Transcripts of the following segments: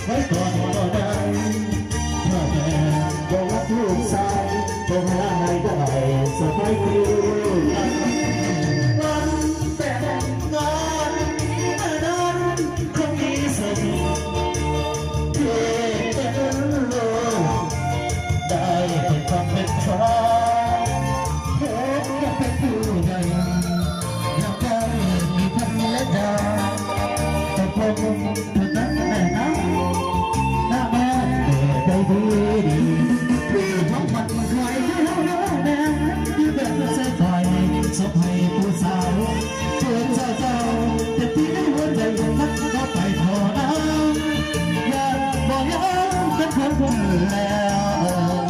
ไว้ก่อนก็ได้ถ้าแม่บอกรักลูกชายก็หาให้ได้สบายดีวันแต่งงานนั้นคงมีสุขเพื่อเป็นลูกได้เป็นความเป็นชายเพื่อเป็นผู้ใหญ่แล้วก็มีพันและดาแต่ผมเท่านั้นแน่นะหน้าบ้านเกิดได้ดีพี่ท้องมันใครให้เราแน่ที่แบบเส้นไฟสบให้ผู้สาวเพื่อนเจ้าแต่ที่ในหัวใจยังนักก็ไปขอน้ำอยากบอกยังเป็นคนคนแล้ว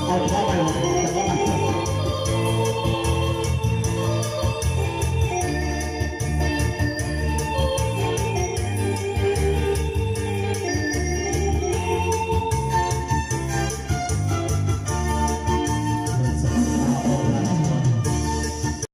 เอาเข้าไป